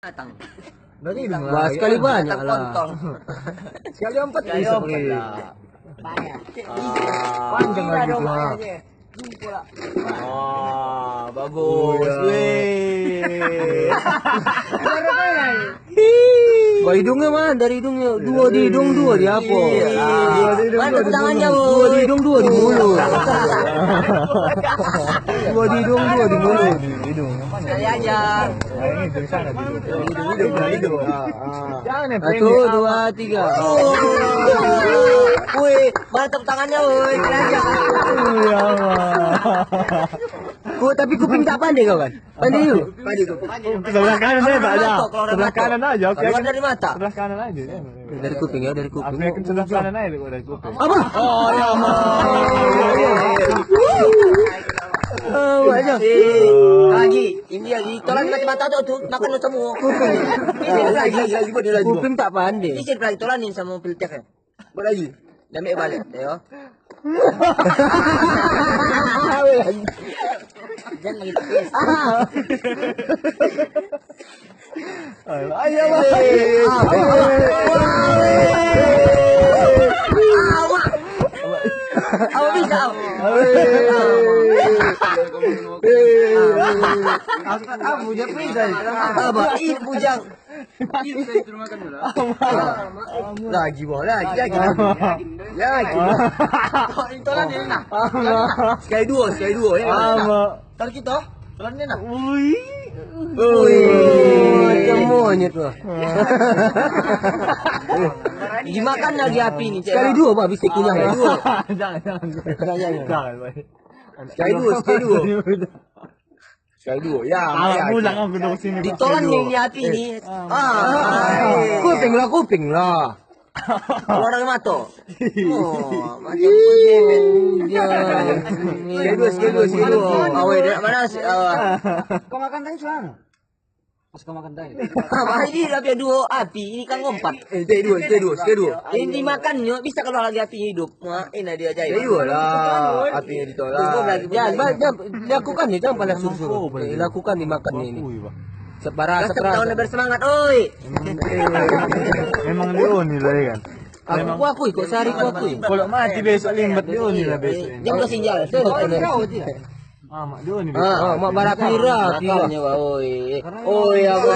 Datang. Berarti Wah, sekali banyak lah. Sekali 4 Sekali bisa 4 pakai. lah. Banyak. Panjang lagi tuh. Bagus. Wih. Wah, hidungnya mana? Dari hidungnya. Dua di hidung, dua di apa? Mana tepuk tangannya, Dua di hidung, dua di mulut. Dua di hidung, dua di mulut. Hidung. Sekali aja. Ini hidung sana hidung. Jangan ya. Satu, dua, tiga. Wih, mana tepuk tangannya, woi. Sekali aja. Tapi kuping tak pandai kau kan? Pandai yuk. Sebelah kanan saya tak ada. Sebelah kanan aja. Oke. Keluar dari mata. Sebelah kanan aja. Dari kuping ya, dari kuping. Aku yakin sebelah kanan aja kok dari kuping. Apa? Oh, ya Allah. Aja. Lagi, ini lagi. Tolong mata tuh, makan lu semua. Lagi. Kuping tak pandai. Isir lagi, tolanin sama filternya. Boleh lagi. Ambil balik, ya. Jangan lagi tekis. Ayo. Awak bisa. Aku jadi bisa. Apa? Ini bujang. Lagi boleh lagi. Tolan ini nak. Sekali dua ya. Kalau kita, tolan ini nak. Macam monyet lah. Dimakan lagi api nih. Sekali dua pak bisa kunyah ya. Jangan. Sekali dua. Ya. Pulang aku dari sini. Ditolan ini api ini. Kuping lah. Keluar dari mata. Oh, macam sekali dua. Awet mana sih? Kau makan tadi sana. Pas kau makan tadi. Ini tapi dua api, ini kan ngompat. Sekali dua. Ini dimakannya bisa keluar lagi api hidup. Wah, ini dia ajaib. Lah, apinya ditolak. Ya, lakukan nih, jangan pada suruh. Lakukan dimakan ini. Separah. Tahun bersemangat, oi. Memang Leoni lah kan. Aku akui kok sehari aku akui. Kalau mati besok limbat Leoni lah besok. Dia mau sinjal. Mak Leoni. Mak Barakira. Makannya, oi. Oi, apa?